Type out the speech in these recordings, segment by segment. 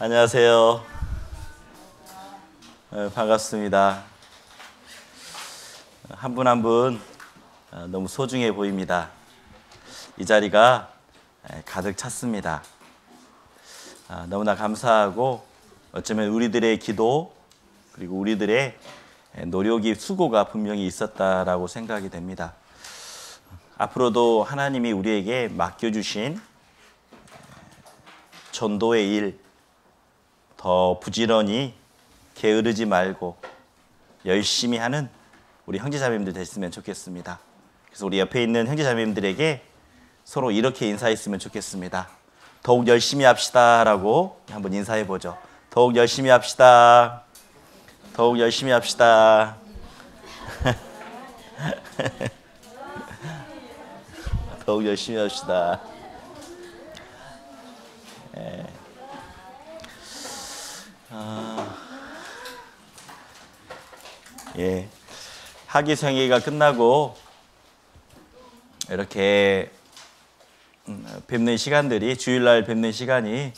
안녕하세요. 반갑습니다. 한 분 한 분 너무 소중해 보입니다. 이 자리가 가득 찼습니다. 너무나 감사하고 어쩌면 우리들의 기도 그리고 우리들의 노력이 수고가 분명히 있었다라고 생각이 됩니다. 앞으로도 하나님이 우리에게 맡겨주신 전도의 일 더 부지런히 게으르지 말고 열심히 하는 우리 형제자매님들 됐으면 좋겠습니다. 그래서 우리 옆에 있는 형제자매님들에게 서로 이렇게 인사했으면 좋겠습니다. 더욱 열심히 합시다라고 한번 인사해 보죠. 더욱 열심히 합시다. 더욱 열심히 합시다. 더욱 열심히 합시다. 학예성회가 끝나고 이렇게 뵙는 시간들이 주일날 뵙는 시간이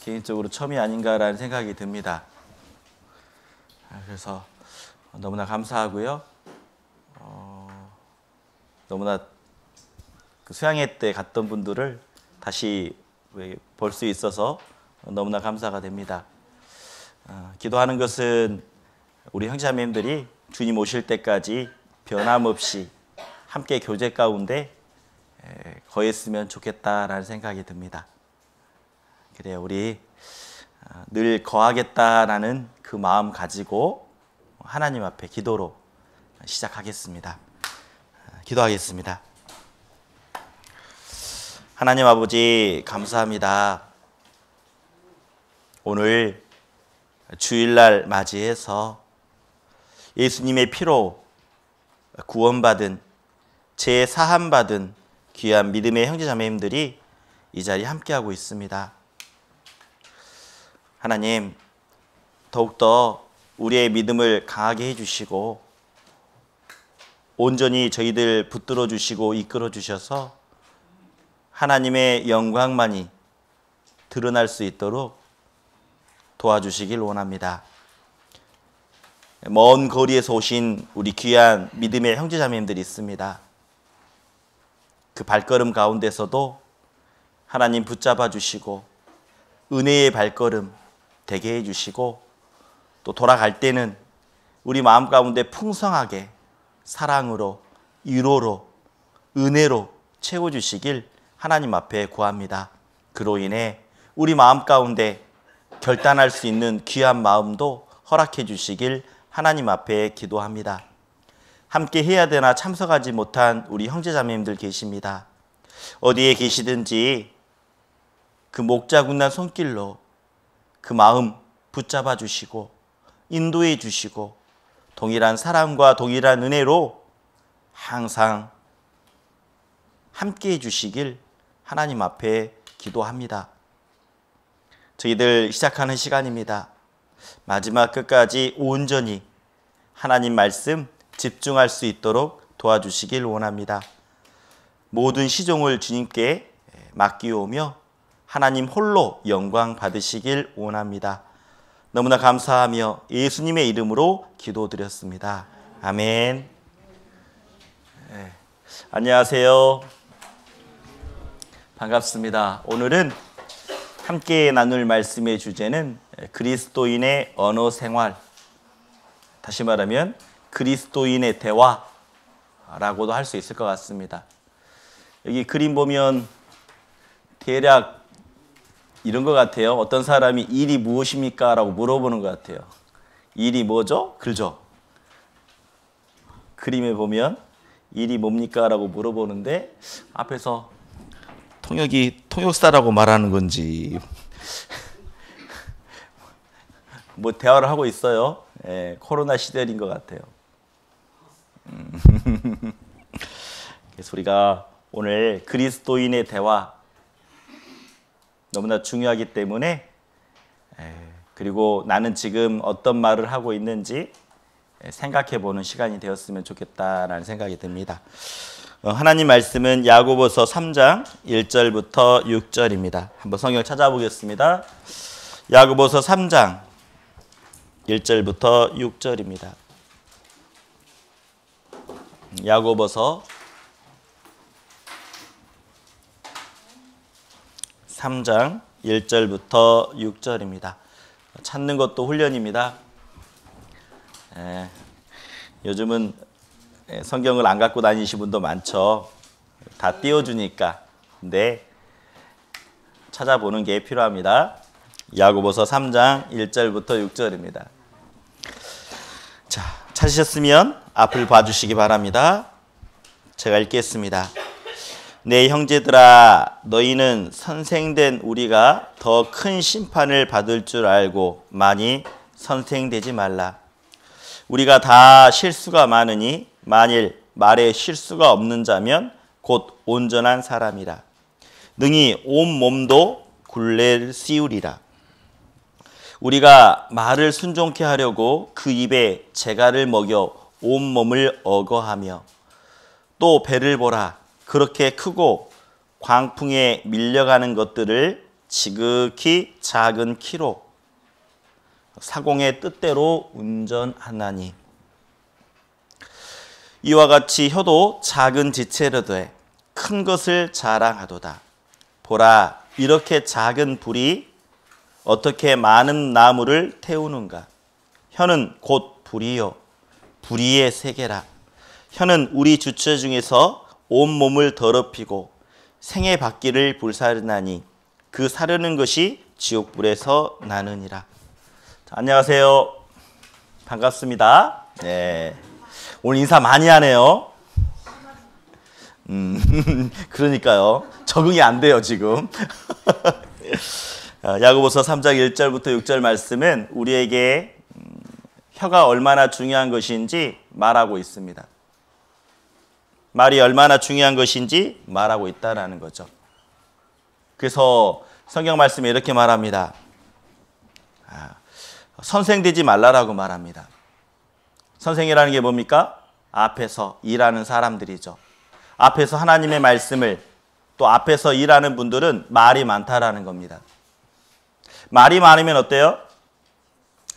개인적으로 처음이 아닌가라는 생각이 듭니다. 그래서 너무나 감사하고요. 너무나 그 수양회 때 갔던 분들을 다시 볼 수 있어서 너무나 감사가 됩니다. 기도하는 것은 우리 형제자매님들이 주님 오실 때까지 변함없이 함께 교제 가운데 거했으면 좋겠다라는 생각이 듭니다. 그래요, 우리 늘 거하겠다라는 그 마음 가지고 하나님 앞에 기도로 시작하겠습니다. 기도하겠습니다. 하나님 아버지 감사합니다. 오늘 주일날 맞이해서 예수님의 피로 구원받은 재사함받은 귀한 믿음의 형제자매님들이 이 자리에 함께하고 있습니다. 하나님 더욱더 우리의 믿음을 강하게 해주시고 온전히 저희들 붙들어 주시고 이끌어 주셔서 하나님의 영광만이 드러날 수 있도록 도와주시길 원합니다. 먼 거리에서 오신 우리 귀한 믿음의 형제자매님들이 있습니다. 그 발걸음 가운데서도 하나님 붙잡아 주시고 은혜의 발걸음 되게 해주시고 또 돌아갈 때는 우리 마음 가운데 풍성하게 사랑으로 위로로 은혜로 채워주시길 하나님 앞에 구합니다. 그로 인해 우리 마음 가운데 결단할 수 있는 귀한 마음도 허락해 주시길 하나님 앞에 기도합니다. 함께 해야 되나 참석하지 못한 우리 형제자매님들 계십니다. 어디에 계시든지 그 목자군난 손길로 그 마음 붙잡아 주시고 인도해 주시고 동일한 사랑과 동일한 은혜로 항상 함께 해 주시길 하나님 앞에 기도합니다. 저희들 시작하는 시간입니다. 마지막 끝까지 온전히 하나님 말씀 집중할 수 있도록 도와주시길 원합니다. 모든 시종을 주님께 맡기오며 하나님 홀로 영광 받으시길 원합니다. 너무나 감사하며 예수님의 이름으로 기도드렸습니다. 아멘. 안녕하세요. 반갑습니다. 오늘은 함께 나눌 말씀의 주제는 그리스도인의 언어 생활, 다시 말하면 그리스도인의 대화라고도 할 수 있을 것 같습니다. 여기 그림 보면 대략 이런 것 같아요. 어떤 사람이 일이 무엇입니까? 라고 물어보는 것 같아요. 일이 뭐죠? 그죠? 그림에 보면 일이 뭡니까? 라고 물어보는데 앞에서 통역사라고 말하는 건지 뭐 대화를 하고 있어요. 코로나 시절인 것 같아요. 그래서 우리가 오늘 그리스도인의 대화 너무나 중요하기 때문에 그리고 나는 지금 어떤 말을 하고 있는지 생각해보는 시간이 되었으면 좋겠다라는 생각이 듭니다. 하나님 말씀은 야고보서 3장 1절부터 6절입니다. 한번 성경 찾아보겠습니다. 야고보서 3장 1절부터 6절입니다. 야고보서 3장 1절부터 6절입니다. 찾는 것도 훈련입니다. 요즘은 성경을 안 갖고 다니시는 분도 많죠. 다 띄워주니까. 근데 찾아보는 게 필요합니다. 야고보서 3장 1절부터 6절입니다. 자, 찾으셨으면 앞을 봐주시기 바랍니다. 제가 읽겠습니다. 내 형제들아, 너희는 선생된 우리가 더 큰 심판을 받을 줄 알고 많이 선생되지 말라. 우리가 다 실수가 많으니 만일 말에 실수가 없는 자면 곧 온전한 사람이라. 능히 온 몸도 굴레를 씌우리라. 우리가 말을 순종케 하려고 그 입에 재갈을 먹여 온 몸을 억어하며 또 배를 보라. 그렇게 크고 광풍에 밀려가는 것들을 지극히 작은 키로 사공의 뜻대로 운전하나니 이와 같이 혀도 작은 지체로 돼 큰 것을 자랑하도다. 보라, 이렇게 작은 불이 어떻게 많은 나무를 태우는가. 혀는 곧 불이요 불의의 세계라. 혀는 우리 주체 중에서 온 몸을 더럽히고 생의 바퀴를 불사르나니 그 사르는 것이 지옥불에서 나느니라. 자, 안녕하세요. 반갑습니다. 네, 오늘 인사 많이 하네요. 그러니까요. 적응이 안 돼요, 지금. 야고보서 3장 1절부터 6절 말씀은 우리에게 혀가 얼마나 중요한 것인지 말하고 있습니다. 말이 얼마나 중요한 것인지 말하고 있다는 거죠. 그래서 성경 말씀에 이렇게 말합니다. 선생되지 말라라고 말합니다. 선생이라는 게 뭡니까? 앞에서 일하는 사람들이죠. 앞에서 하나님의 말씀을, 또 앞에서 일하는 분들은 말이 많다라는 겁니다. 말이 많으면 어때요?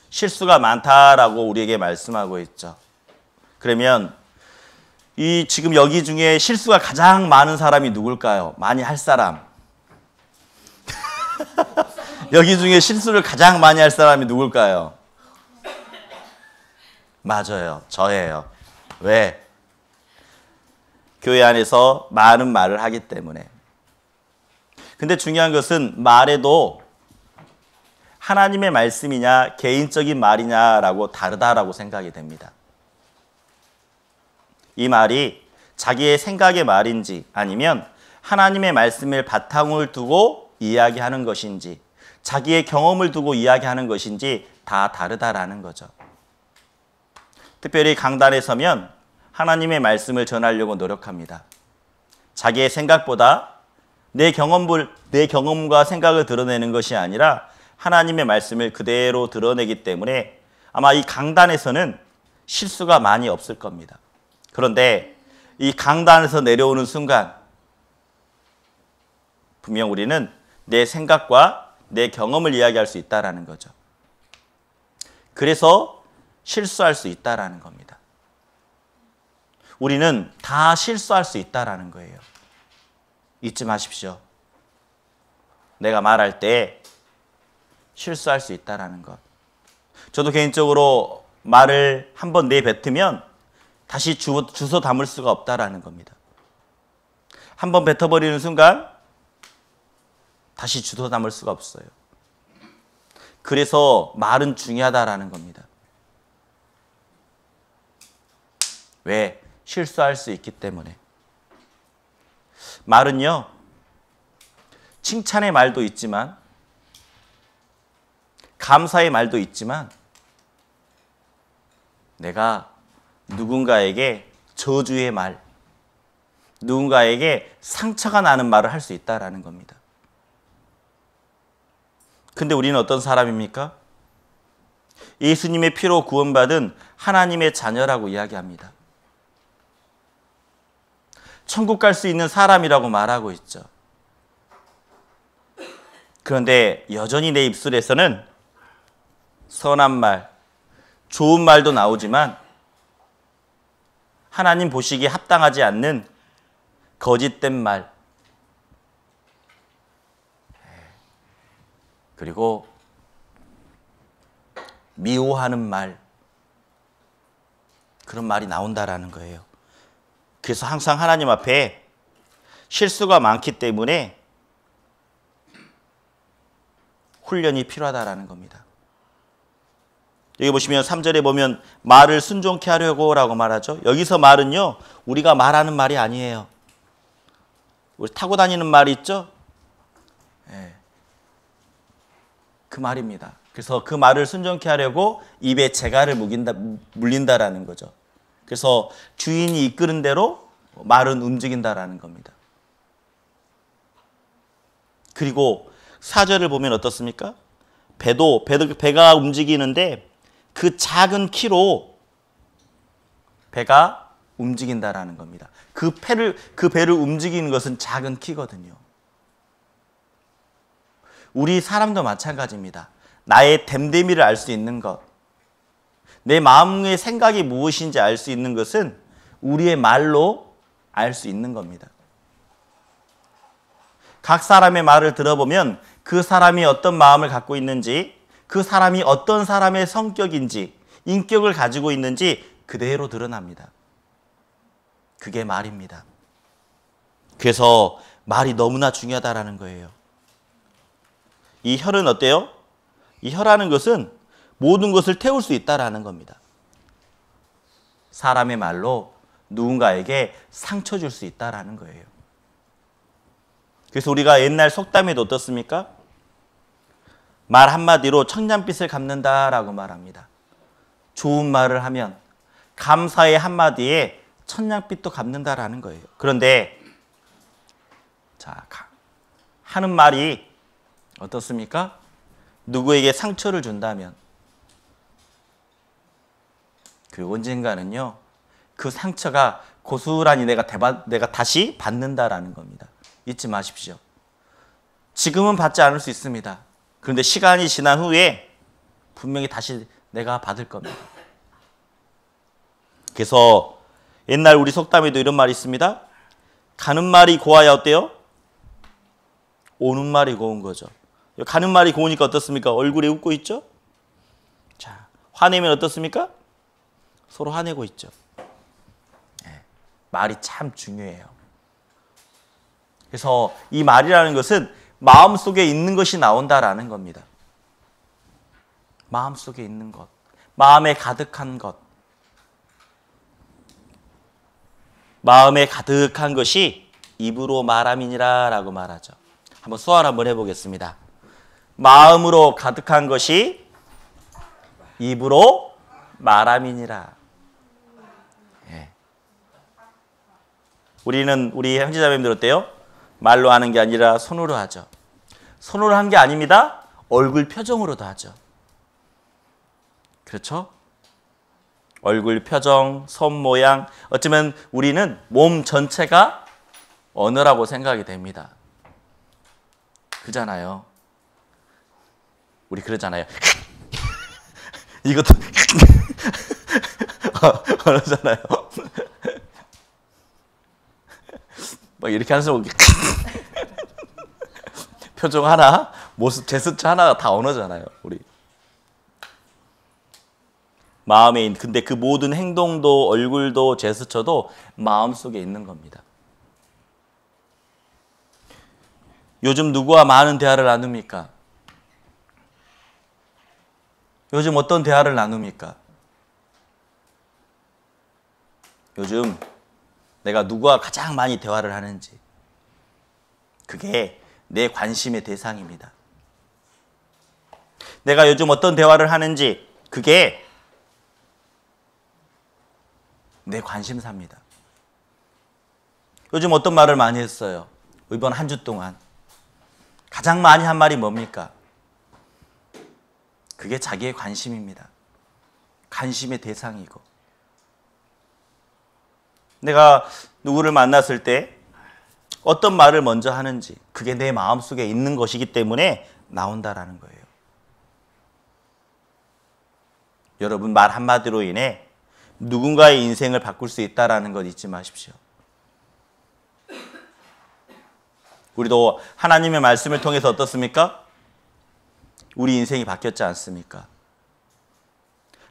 실수가 많다라고 우리에게 말씀하고 있죠. 그러면 이 지금 여기 중에 실수가 가장 많은 사람이 누굴까요? 많이 할 사람. 여기 중에 실수를 가장 많이 할 사람이 누굴까요? 맞아요. 저예요. 왜? 교회 안에서 많은 말을 하기 때문에. 근데 중요한 것은 말에도 하나님의 말씀이냐 개인적인 말이냐라고 다르다라고 생각이 됩니다. 이 말이 자기의 생각의 말인지 아니면 하나님의 말씀을 바탕을 두고 이야기하는 것인지 자기의 경험을 두고 이야기하는 것인지 다 다르다라는 거죠. 특별히 강단에 서면 하나님의 말씀을 전하려고 노력합니다. 자기의 생각보다 내 경험과 생각을 드러내는 것이 아니라 하나님의 말씀을 그대로 드러내기 때문에 아마 이 강단에서는 실수가 많이 없을 겁니다. 그런데 이 강단에서 내려오는 순간 분명 우리는 내 생각과 내 경험을 이야기할 수 있다는 거죠. 그래서 실수할 수 있다는 겁니다. 우리는 다 실수할 수 있다는 거예요. 잊지 마십시오. 내가 말할 때 실수할 수 있다는 것. 저도 개인적으로 말을 한번 내뱉으면 다시 주워 담을 수가 없다라는 겁니다. 한번 뱉어버리는 순간 다시 주워 담을 수가 없어요. 그래서 말은 중요하다라는 겁니다. 왜? 실수할 수 있기 때문에. 말은요, 칭찬의 말도 있지만 감사의 말도 있지만 내가 누군가에게 저주의 말, 누군가에게 상처가 나는 말을 할 수 있다라는 겁니다. 근데 우리는 어떤 사람입니까? 예수님의 피로 구원받은 하나님의 자녀라고 이야기합니다. 천국 갈 수 있는 사람이라고 말하고 있죠. 그런데 여전히 내 입술에서는 선한 말, 좋은 말도 나오지만 하나님 보시기에 합당하지 않는 거짓된 말, 그리고 미워하는 말, 그런 말이 나온다라는 거예요. 그래서 항상 하나님 앞에 실수가 많기 때문에 훈련이 필요하다라는 겁니다. 여기 보시면 3절에 보면 말을 순종케 하려고 라고 말하죠. 여기서 말은요, 우리가 말하는 말이 아니에요. 우리 타고 다니는 말이 있죠? 네. 그 말입니다. 그래서 그 말을 순종케 하려고 입에 재갈을 물린다라는 거죠. 그래서 주인이 이끄는 대로 말은 움직인다라는 겁니다. 그리고 4절을 보면 어떻습니까? 배가 움직이는데 그 작은 키로 배가 움직인다라는 겁니다. 그 배를 움직이는 것은 작은 키거든요. 우리 사람도 마찬가지입니다. 나의 됨됨이를 알 수 있는 것, 내 마음의 생각이 무엇인지 알 수 있는 것은 우리의 말로 알 수 있는 겁니다. 각 사람의 말을 들어보면 그 사람이 어떤 마음을 갖고 있는지, 그 사람이 어떤 사람의 성격인지, 인격을 가지고 있는지 그대로 드러납니다. 그게 말입니다. 그래서 말이 너무나 중요하다라는 거예요. 이 혀는 어때요? 이 혀라는 것은 모든 것을 태울 수 있다라는 겁니다. 사람의 말로 누군가에게 상처 줄 수 있다라는 거예요. 그래서 우리가 옛날 속담에도 어떻습니까? 말 한마디로 청량빛을 갚는다라고 말합니다. 좋은 말을 하면 감사의 한마디에 천냥빛도 갚는다라는 거예요. 그런데 자, 하는 말이 어떻습니까? 누구에게 상처를 준다면 그 언젠가는요, 그 상처가 고스란히 내가 다시 받는다라는 겁니다. 잊지 마십시오. 지금은 받지 않을 수 있습니다. 그런데 시간이 지난 후에 분명히 다시 내가 받을 겁니다. 그래서 옛날 우리 속담에도 이런 말이 있습니다. 가는 말이 고와야 어때요? 오는 말이 고운 거죠. 가는 말이 고우니까 어떻습니까? 얼굴에 웃고 있죠? 자, 화내면 어떻습니까? 서로 화내고 있죠. 네, 말이 참 중요해요. 그래서 이 말이라는 것은 마음속에 있는 것이 나온다라는 겁니다. 마음속에 있는 것, 마음에 가득한 것. 마음에 가득한 것이 입으로 말함이니라 라고 말하죠. 한번 수화를 한번 해보겠습니다. 마음으로 가득한 것이 입으로 말함이니라. 예. 우리 형제자매님들 어때요? 말로 하는 게 아니라 손으로 하죠. 손으로 한 게 아닙니다. 얼굴 표정으로도 하죠. 그렇죠? 얼굴 표정, 손 모양, 어쩌면 우리는 몸 전체가 언어라고 생각이 됩니다. 그잖아요. 우리 그러잖아요. 이것도 그러잖아요. 막 이렇게 하는 사람 표정 하나, 모습 제스처 하나가 다 언어잖아요. 우리 마음에 있는, 근데 그 모든 행동도 얼굴도 제스처도 마음속에 있는 겁니다. 요즘 누구와 많은 대화를 나눕니까? 요즘 어떤 대화를 나눕니까? 요즘 내가 누구와 가장 많이 대화를 하는지, 그게 내 관심의 대상입니다. 내가 요즘 어떤 대화를 하는지, 그게 내 관심사입니다. 요즘 어떤 말을 많이 했어요? 이번 한 주 동안 가장 많이 한 말이 뭡니까? 그게 자기의 관심입니다. 관심의 대상이고, 내가 누구를 만났을 때 어떤 말을 먼저 하는지, 그게 내 마음속에 있는 것이기 때문에 나온다라는 거예요. 여러분, 말 한마디로 인해 누군가의 인생을 바꿀 수 있다라는 것 잊지 마십시오. 우리도 하나님의 말씀을 통해서 어떻습니까? 우리 인생이 바뀌었지 않습니까?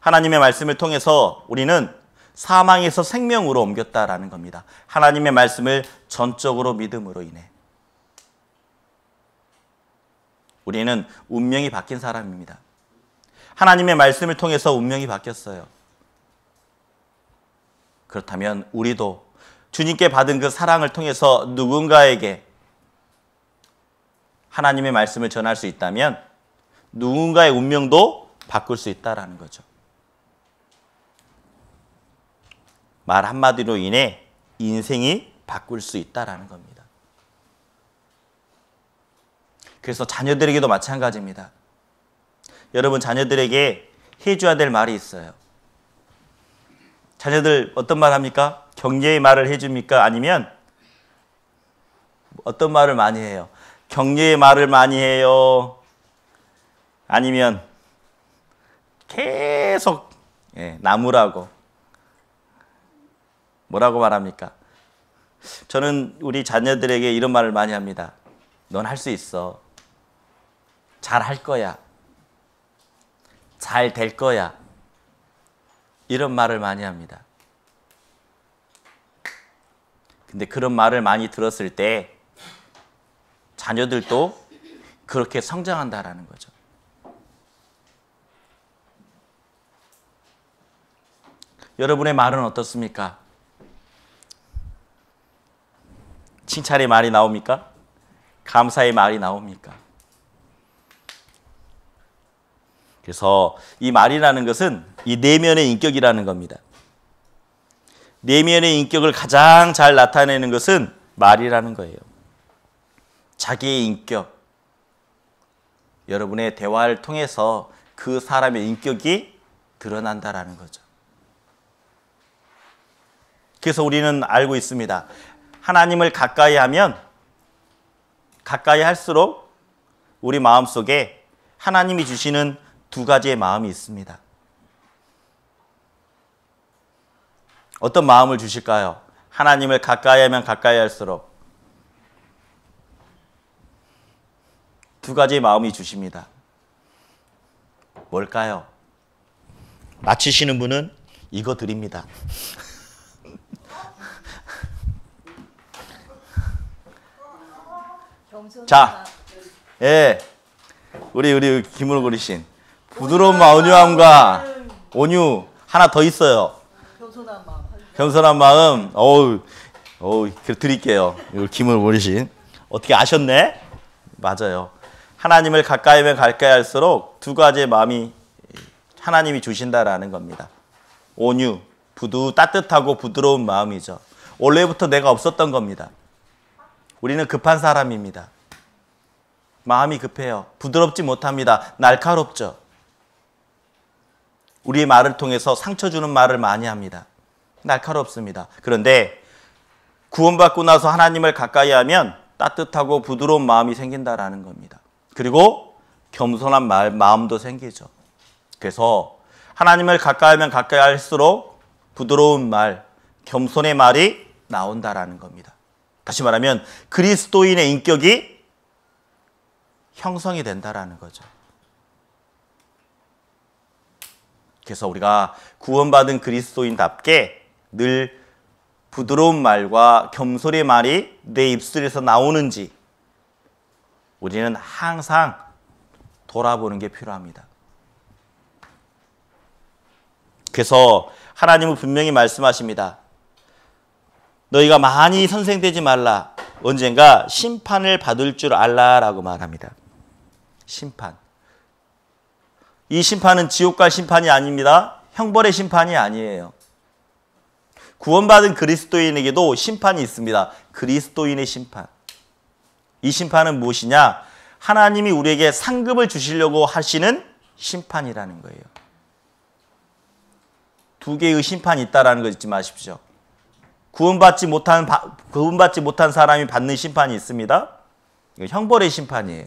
하나님의 말씀을 통해서 우리는 사망에서 생명으로 옮겼다라는 겁니다. 하나님의 말씀을 전적으로 믿음으로 인해. 우리는 운명이 바뀐 사람입니다. 하나님의 말씀을 통해서 운명이 바뀌었어요. 그렇다면 우리도 주님께 받은 그 사랑을 통해서 누군가에게 하나님의 말씀을 전할 수 있다면 누군가의 운명도 바꿀 수 있다라는 거죠. 말 한마디로 인해 인생이 바꿀 수 있다라는 겁니다. 그래서 자녀들에게도 마찬가지입니다. 여러분, 자녀들에게 해줘야 될 말이 있어요. 자녀들 어떤 말 합니까? 격려의 말을 해줍니까? 아니면 어떤 말을 많이 해요? 격려의 말을 많이 해요? 아니면 계속 나무라고 뭐라고 말합니까? 저는 우리 자녀들에게 이런 말을 많이 합니다. 넌 할 수 있어. 잘 할 거야. 잘 될 거야. 이런 말을 많이 합니다. 근데 그런 말을 많이 들었을 때 자녀들도 그렇게 성장한다라는 거죠. 여러분의 말은 어떻습니까? 칭찬의 말이 나옵니까? 감사의 말이 나옵니까? 그래서 이 말이라는 것은 이 내면의 인격이라는 겁니다. 내면의 인격을 가장 잘 나타내는 것은 말이라는 거예요. 자기의 인격. 여러분의 대화를 통해서 그 사람의 인격이 드러난다라는 거죠. 그래서 우리는 알고 있습니다. 하나님을 가까이 하면 가까이 할수록 우리 마음속에 하나님이 주시는 두 가지의 마음이 있습니다. 어떤 마음을 주실까요? 하나님을 가까이 하면 가까이 할수록 두 가지의 마음이 주십니다. 뭘까요? 맞히시는 분은 이거 드립니다. 자, 우리 김은호 그리신 부드러운 온유함과 온유 하나 더 있어요. 겸손한 마음. 겸손한 마음. 드릴게요. 김은호 그리신 어떻게 아셨네? 맞아요. 하나님을 가까이 하면 가까이 할수록 두 가지의 마음이 하나님이 주신다라는 겁니다. 온유, 따뜻하고 부드러운 마음이죠. 원래부터 내가 없었던 겁니다. 우리는 급한 사람입니다. 마음이 급해요. 부드럽지 못합니다. 날카롭죠. 우리의 말을 통해서 상처 주는 말을 많이 합니다. 날카롭습니다. 그런데 구원받고 나서 하나님을 가까이 하면 따뜻하고 부드러운 마음이 생긴다라는 겁니다. 그리고 겸손한 마음도 생기죠. 그래서 하나님을 가까이 하면 가까이 할수록 부드러운 말, 겸손의 말이 나온다라는 겁니다. 다시 말하면 그리스도인의 인격이 형성이 된다라는 거죠. 그래서 우리가 구원받은 그리스도인답게 늘 부드러운 말과 겸손의 말이 내 입술에서 나오는지 우리는 항상 돌아보는 게 필요합니다. 그래서 하나님은 분명히 말씀하십니다. 너희가 많이 선생되지 말라. 언젠가 심판을 받을 줄 알라라고 말합니다. 심판. 이 심판은 지옥 갈 심판이 아닙니다. 형벌의 심판이 아니에요. 구원받은 그리스도인에게도 심판이 있습니다. 그리스도인의 심판. 이 심판은 무엇이냐? 하나님이 우리에게 상급을 주시려고 하시는 심판이라는 거예요. 두 개의 심판이 있다는 거 잊지 마십시오. 구원받지 못한 사람이 받는 심판이 있습니다. 이거 형벌의 심판이에요.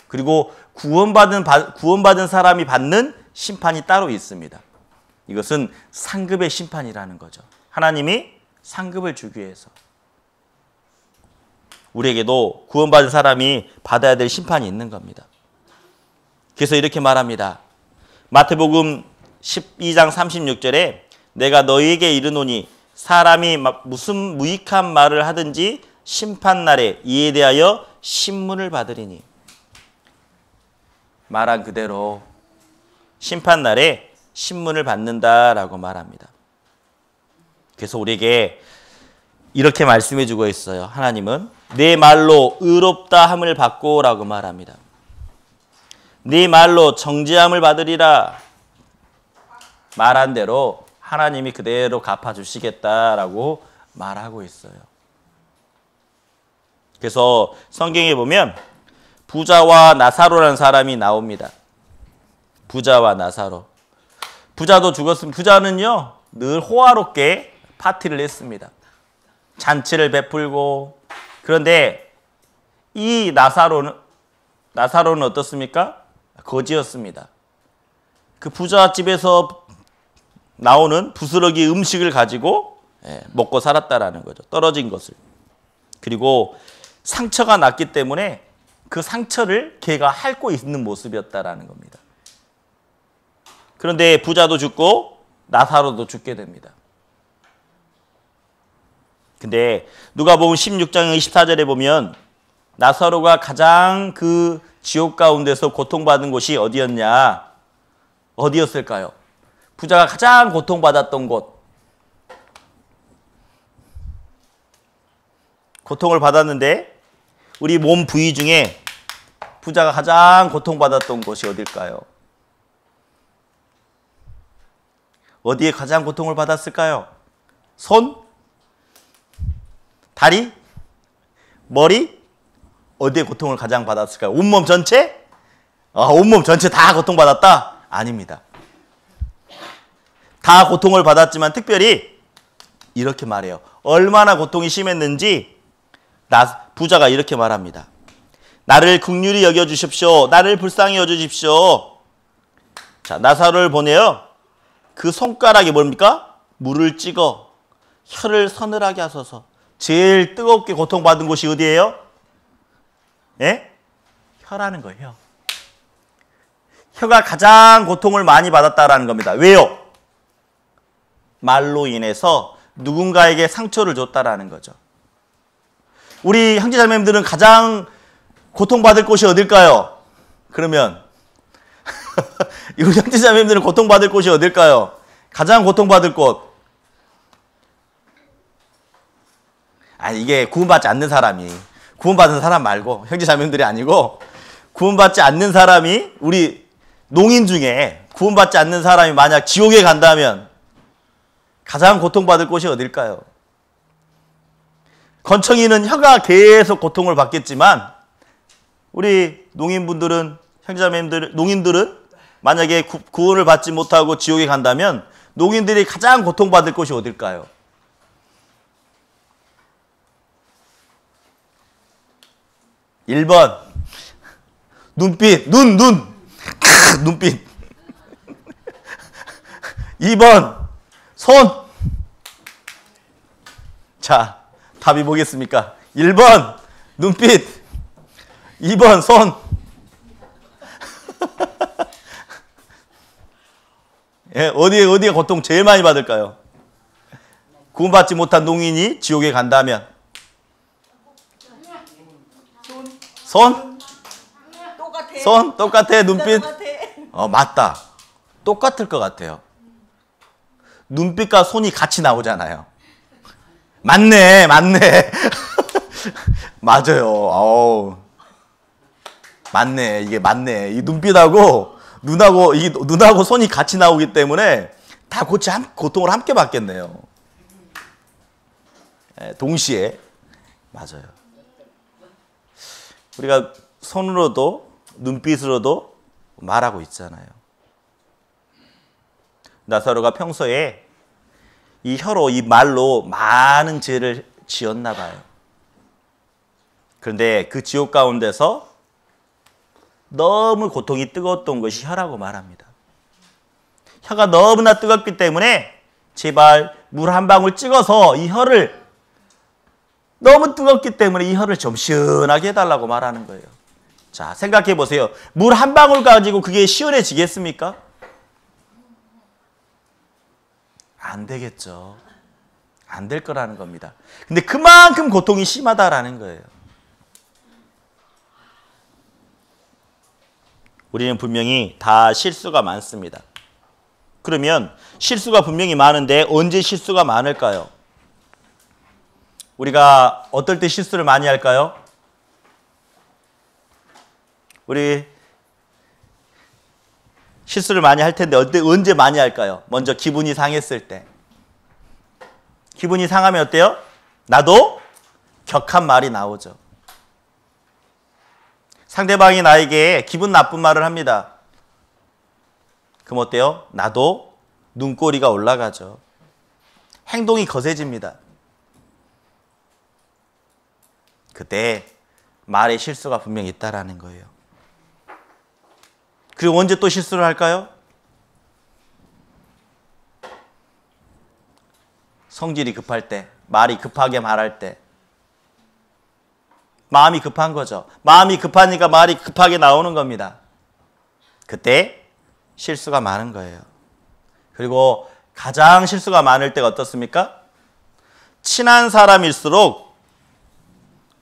그리고 구원받은 사람이 받는 심판이 따로 있습니다. 이것은 상급의 심판이라는 거죠. 하나님이 상급을 주기 위해서. 우리에게도 구원받은 사람이 받아야 될 심판이 있는 겁니다. 그래서 이렇게 말합니다. 마태복음 12장 36절에 내가 너희에게 이르노니 사람이 무슨 무익한 말을 하든지 심판날에 이에 대하여 신문을 받으리니. 말한 그대로 심판날에 신문을 받는다라고 말합니다. 그래서 우리에게 이렇게 말씀해 주고 있어요. 하나님은 내 말로 의롭다 함을 받고라고 말합니다. 네 말로 정죄함을 받으리라. 말한 대로 하나님이 그대로 갚아주시겠다라고 말하고 있어요. 그래서 성경에 보면 부자와 나사로라는 사람이 나옵니다. 부자와 나사로. 부자도 죽었으면 부자는요 늘 호화롭게 파티를 했습니다. 잔치를 베풀고. 그런데 이 나사로는 어떻습니까? 거지였습니다. 그 부잣집에서 나오는 부스러기 음식을 가지고 먹고 살았다라는 거죠. 떨어진 것을. 그리고 상처가 났기 때문에 그 상처를 걔가 핥고 있는 모습이었다라는 겁니다. 그런데 부자도 죽고 나사로도 죽게 됩니다. 근데 누가복음 16장 24절에 보면 나사로가 가장 그 지옥 가운데서 고통받은 곳이 어디였냐? 어디였을까요? 부자가 가장 고통받았던 곳. 고통을 받았는데 우리 몸 부위 중에 부자가 가장 고통받았던 곳이 어딜까요? 어디에 가장 고통을 받았을까요? 손? 다리? 머리? 어디에 고통을 가장 받았을까요? 온몸 전체? 온몸 전체 다 고통받았다? 아닙니다. 다 고통을 받았지만 특별히 이렇게 말해요. 얼마나 고통이 심했는지 부자가 이렇게 말합니다. 나를 긍휼히 여겨주십시오. 나를 불쌍히 여겨주십시오. 자, 나사로를 보내요. 그 손가락에 뭡니까? 물을 찍어 혀를 서늘하게 하소서. 제일 뜨겁게 고통받은 곳이 어디예요? 예? 혀라는 거예요. 혀가 가장 고통을 많이 받았다라는 겁니다. 왜요? 말로 인해서 누군가에게 상처를 줬다라는 거죠. 우리 형제자매님들은 가장 고통받을 곳이 어딜까요? 그러면 우리 형제자매님들은 고통받을 곳이 어딜까요? 가장 고통받을 곳. 이게 구원받지 않는 사람이, 구원받은 사람 말고 형제자매님들이 아니고 구원받지 않는 사람이, 우리 농인 중에 구원받지 않는 사람이 만약 지옥에 간다면 가장 고통받을 곳이 어딜까요? 건청이는 혀가 계속 고통을 받겠지만 우리 농인분들은, 형제자매님들, 농인들은 만약에 구원을 받지 못하고 지옥에 간다면 농인들이 가장 고통받을 곳이 어딜까요? (1번) 눈빛, 눈빛. 2번 손. 자, 답이 뭐겠습니까? 1번 눈빛, 2번 손. 예, 어디에 고통 제일 많이 받을까요? 구원받지 못한 농인이 지옥에 간다면 손? 손? 똑같아. 눈빛? 맞다. 똑같을 것 같아요. 눈빛과 손이 같이 나오잖아요. 맞네. 맞아요. 맞네. 이게 맞네. 이 눈빛하고 눈하고 손이 같이 나오기 때문에 다 고통을 함께 받겠네요. 동시에. 맞아요. 우리가 손으로도 눈빛으로도 말하고 있잖아요. 나사로가 평소에 이 혀로, 이 말로 많은 죄를 지었나 봐요. 그런데 그 지옥 가운데서 너무 고통이 뜨거웠던 것이 혀라고 말합니다. 혀가 너무나 뜨겁기 때문에 제발 물 한 방울 찍어서 이 혀를, 너무 뜨겁기 때문에 이 혀를 좀 시원하게 해달라고 말하는 거예요. 자, 생각해 보세요. 물 한 방울 가지고 그게 시원해지겠습니까? 안 되겠죠. 안 될 거라는 겁니다. 근데 그만큼 고통이 심하다라는 거예요. 우리는 분명히 다 실수가 많습니다. 그러면 실수가 분명히 많은데 언제 실수가 많을까요? 우리가 어떨 때 실수를 많이 할까요? 우리 실수를 많이 할 텐데 언제 많이 할까요? 먼저 기분이 상했을 때. 기분이 상하면 어때요? 나도 격한 말이 나오죠. 상대방이 나에게 기분 나쁜 말을 합니다. 그럼 어때요? 나도 눈꼬리가 올라가죠. 행동이 거세집니다. 그때 말에 실수가 분명히 있다라는 거예요. 그리고 언제 또 실수를 할까요? 성질이 급할 때, 말이 급하게 말할 때. 마음이 급한 거죠. 마음이 급하니까 말이 급하게 나오는 겁니다. 그때 실수가 많은 거예요. 그리고 가장 실수가 많을 때가 어떻습니까? 친한 사람일수록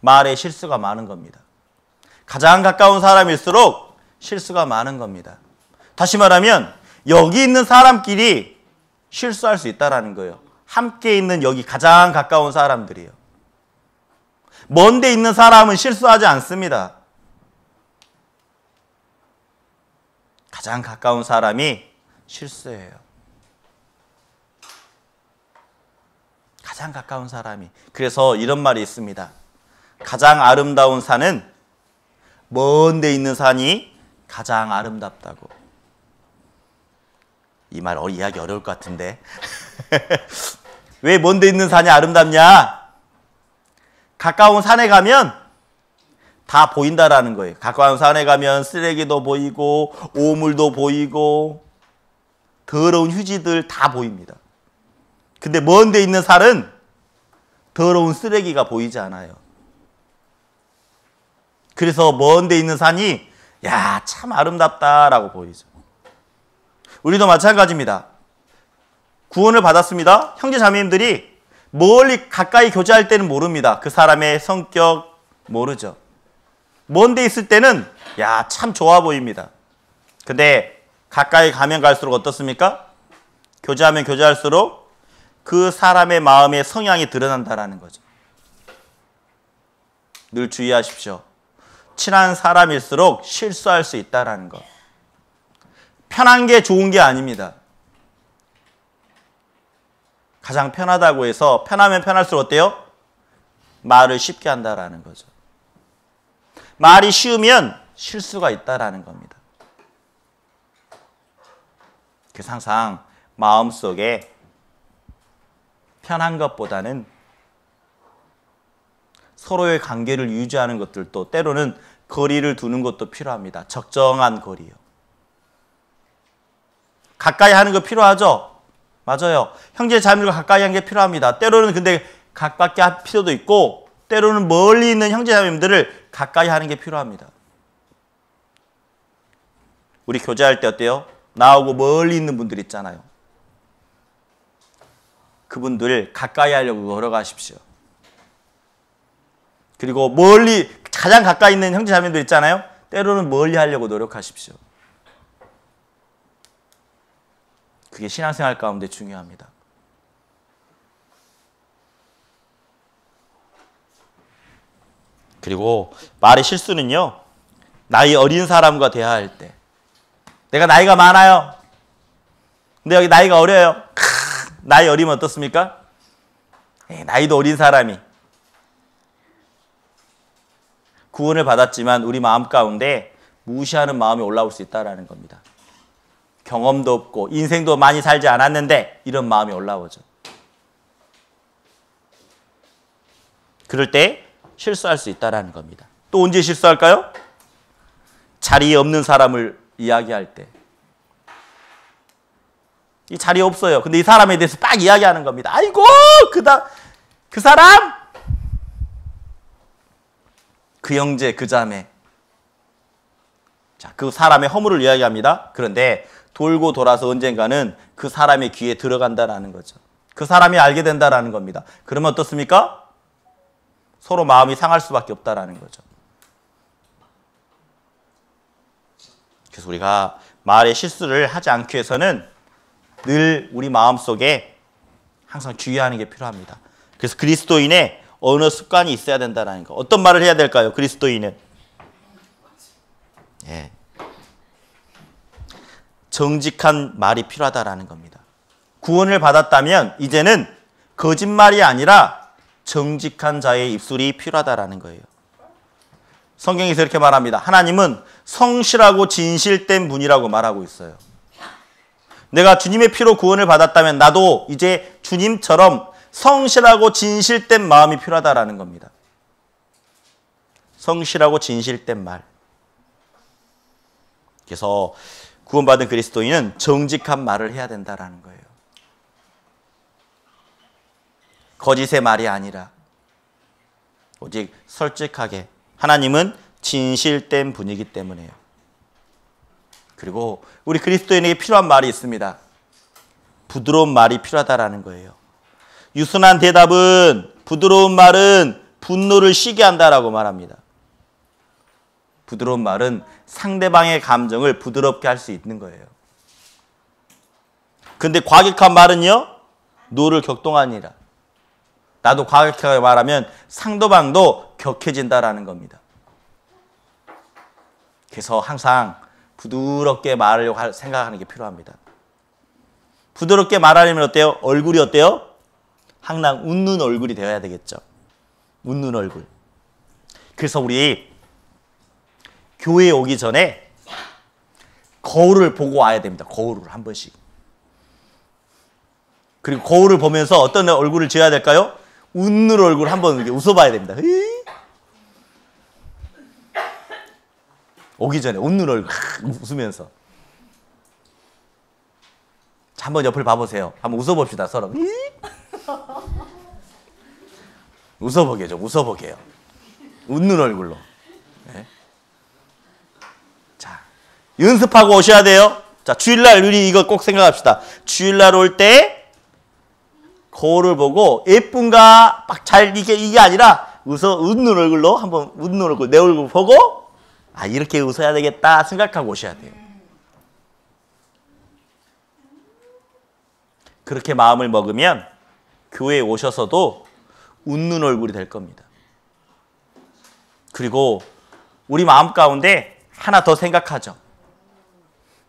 말에 실수가 많은 겁니다. 가장 가까운 사람일수록 실수가 많은 겁니다. 다시 말하면 여기 있는 사람끼리 실수할 수 있다는 거예요. 함께 있는 여기 가장 가까운 사람들이요. 먼 데 있는 사람은 실수하지 않습니다. 가장 가까운 사람이 실수해요. 가장 가까운 사람이. 그래서 이런 말이 있습니다. 가장 아름다운 산은 먼 데 있는 산이 가장 아름답다고. 이 말 이해하기 어려울 것 같은데. 왜 먼 데 있는 산이 아름답냐? 가까운 산에 가면 다 보인다라는 거예요. 가까운 산에 가면 쓰레기도 보이고 오물도 보이고 더러운 휴지들 다 보입니다. 근데 먼 데 있는 산은 더러운 쓰레기가 보이지 않아요. 그래서 먼 데 있는 산이 야, 참 아름답다라고 보이죠. 우리도 마찬가지입니다. 구원을 받았습니다. 형제 자매님들이 멀리 가까이 교제할 때는 모릅니다. 그 사람의 성격 모르죠. 먼 데 있을 때는 야, 참 좋아 보입니다. 근데 가까이 가면 갈수록 어떻습니까? 교제하면 교제할수록 그 사람의 마음의 성향이 드러난다는 거죠. 늘 주의하십시오. 친한 사람일수록 실수할 수 있다는 거. 편한 게 좋은 게 아닙니다. 가장 편하다고 해서 편하면 편할수록 어때요? 말을 쉽게 한다라는 거죠. 말이 쉬우면 실수가 있다라는 겁니다. 그래서 항상 마음속에 편한 것보다는 서로의 관계를 유지하는 것들도 때로는 거리를 두는 것도 필요합니다. 적정한 거리요. 가까이 하는 거 필요하죠? 맞아요. 형제 자매들과 가까이 하는 게 필요합니다. 때로는 근데 가깝게 할 필요도 있고 때로는 멀리 있는 형제 자매들을 가까이 하는 게 필요합니다. 우리 교제할 때 어때요? 나하고 멀리 있는 분들 있잖아요. 그분들 가까이 하려고 걸어가십시오. 그리고 멀리 가장 가까이 있는 형제 자매들 있잖아요. 때로는 멀리 하려고 노력하십시오. 그게 신앙생활 가운데 중요합니다. 그리고 말의 실수는요. 나이 어린 사람과 대화할 때. 내가 나이가 많아요. 근데 여기 나이가 어려요. 나이 어리면 어떻습니까? 나이도 어린 사람이 구원을 받았지만 우리 마음 가운데 무시하는 마음이 올라올 수 있다는 겁니다. 경험도 없고 인생도 많이 살지 않았는데 이런 마음이 올라오죠. 그럴 때 실수할 수 있다는 겁니다. 또 언제 실수할까요? 자리에 없는 사람을 이야기할 때 이 자리에 없어요. 근데 이 사람에 대해서 딱 이야기하는 겁니다. 아이고 그 사람, 그 형제, 그 자매. 자, 그 사람의 허물을 이야기합니다. 그런데 돌고 돌아서 언젠가는 그 사람의 귀에 들어간다라는 거죠. 그 사람이 알게 된다라는 겁니다. 그러면 어떻습니까? 서로 마음이 상할 수밖에 없다라는 거죠. 그래서 우리가 말의 실수를 하지 않기 위해서는 늘 우리 마음속에 항상 주의하는 게 필요합니다. 그래서 그리스도인의 언어 습관이 있어야 된다는 거. 어떤 말을 해야 될까요? 그리스도인은 정직한 말이 필요하다라는 겁니다. 구원을 받았다면 이제는 거짓말이 아니라 정직한 자의 입술이 필요하다라는 거예요. 성경에서 이렇게 말합니다. 하나님은 성실하고 진실된 분이라고 말하고 있어요. 내가 주님의 피로 구원을 받았다면 나도 이제 주님처럼 성실하고 진실된 마음이 필요하다라는 겁니다. 성실하고 진실된 말. 그래서 구원받은 그리스도인은 정직한 말을 해야 된다라는 거예요. 거짓의 말이 아니라 오직 솔직하게. 하나님은 진실된 분이기 때문에요. 그리고 우리 그리스도인에게 필요한 말이 있습니다. 부드러운 말이 필요하다라는 거예요. 유순한 대답은, 부드러운 말은 분노를 쉬게 한다라고 말합니다. 부드러운 말은 상대방의 감정을 부드럽게 할 수 있는 거예요. 근데 과격한 말은요, 노를 격동하니라. 나도 과격하게 말하면 상대방도 격해진다라는 겁니다. 그래서 항상 부드럽게 말하려고 생각하는 게 필요합니다. 부드럽게 말하려면 어때요? 얼굴이 어때요? 항상 웃는 얼굴이 되어야 되겠죠. 웃는 얼굴. 그래서 우리 교회에 오기 전에 거울을 보고 와야 됩니다. 거울을 한 번씩. 그리고 거울을 보면서 어떤 얼굴을 지어야 될까요? 웃는 얼굴 한번 이렇게 웃어봐야 됩니다. 오기 전에 웃는 얼굴 웃으면서. 자, 한번 옆을 봐보세요. 한번 웃어봅시다. 서로. 웃어보게 좀 웃어보게요. 웃는 얼굴로. 네. 자, 연습하고 오셔야 돼요. 자, 주일날 우리 이거 꼭 생각합시다. 주일날 올 때 거울을 보고 예쁜가 막 잘 이게 아니라 웃는 얼굴로 한번 웃는 얼굴 내 얼굴 보고 아, 이렇게 웃어야 되겠다 생각하고 오셔야 돼요. 그렇게 마음을 먹으면 교회에 오셔서도 웃는 얼굴이 될 겁니다. 그리고 우리 마음 가운데 하나 더 생각하죠.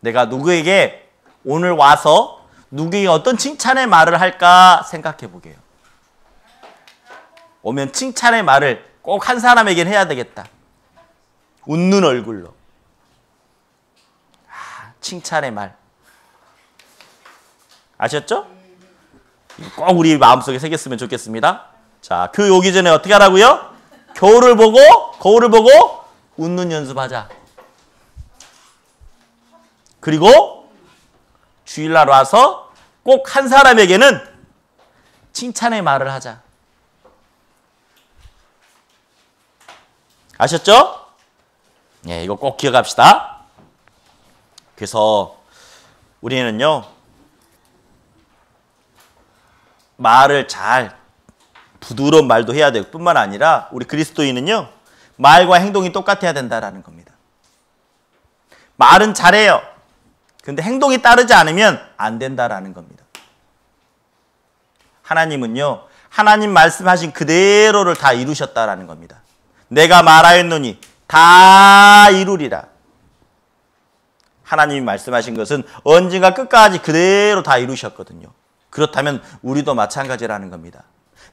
내가 누구에게 오늘 와서 누구에게 어떤 칭찬의 말을 할까 생각해 보게요. 오면 칭찬의 말을 꼭 한 사람에게는 해야 되겠다. 웃는 얼굴로. 칭찬의 말. 아셨죠? 꼭 우리 마음속에 새겼으면 좋겠습니다. 자, 교회 오기 전에 어떻게 하라고요? 거울을 보고 웃는 연습하자. 그리고 주일날 와서 꼭 한 사람에게는 칭찬의 말을 하자. 아셨죠? 네, 이거 꼭 기억합시다. 그래서 우리는요, 말을 잘 부드러운 말도 해야 되고 뿐만 아니라 우리 그리스도인은요, 말과 행동이 똑같아야 된다라는 겁니다. 말은 잘해요. 근데 행동이 따르지 않으면 안 된다라는 겁니다. 하나님은요, 하나님 말씀하신 그대로를 다 이루셨다라는 겁니다. 내가 말하였노니 다 이루리라. 하나님이 말씀하신 것은 언젠가 끝까지 그대로 다 이루셨거든요. 그렇다면 우리도 마찬가지라는 겁니다.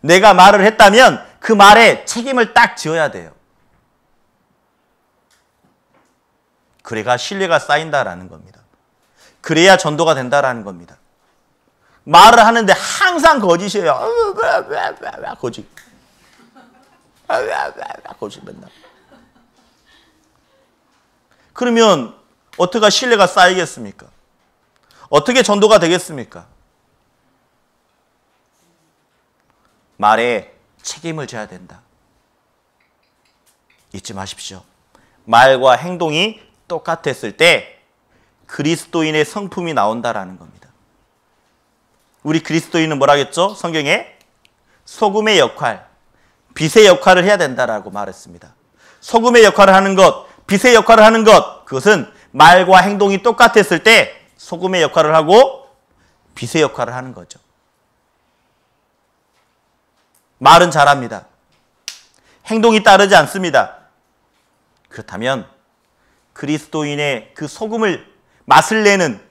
내가 말을 했다면 그 말에 책임을 딱 지어야 돼요. 그래야 신뢰가 쌓인다라는 겁니다. 그래야 전도가 된다라는 겁니다. 말을 하는데 항상 거짓이에요. 거짓. 거짓 맨날. 그러면 어떻게 신뢰가 쌓이겠습니까? 어떻게 전도가 되겠습니까? 말에 책임을 져야 된다. 잊지 마십시오. 말과 행동이 똑같았을 때 그리스도인의 성품이 나온다라는 겁니다. 우리 그리스도인은 뭐라 했죠? 성경에 소금의 역할, 빛의 역할을 해야 된다라고 말했습니다. 소금의 역할을 하는 것, 빛의 역할을 하는 것, 그것은 말과 행동이 똑같았을 때 소금의 역할을 하고 빛의 역할을 하는 거죠. 말은 잘합니다. 행동이 따르지 않습니다. 그렇다면 그리스도인의 그 소금을 맛을 내는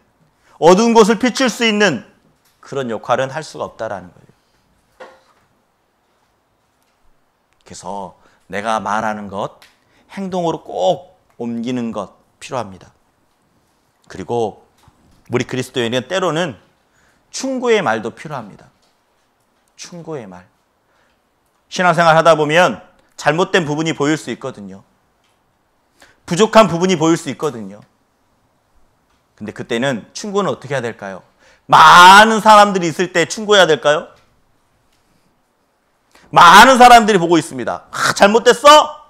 어두운 곳을 비출 수 있는 그런 역할은 할 수가 없다라는 거예요. 그래서 내가 말하는 것, 행동으로 꼭 옮기는 것 필요합니다. 그리고 우리 그리스도인은 때로는 충고의 말도 필요합니다. 충고의 말. 신앙생활 하다 보면 잘못된 부분이 보일 수 있거든요. 부족한 부분이 보일 수 있거든요. 근데 그때는 충고는 어떻게 해야 될까요? 많은 사람들이 있을 때 충고해야 될까요? 많은 사람들이 보고 있습니다. 잘못됐어?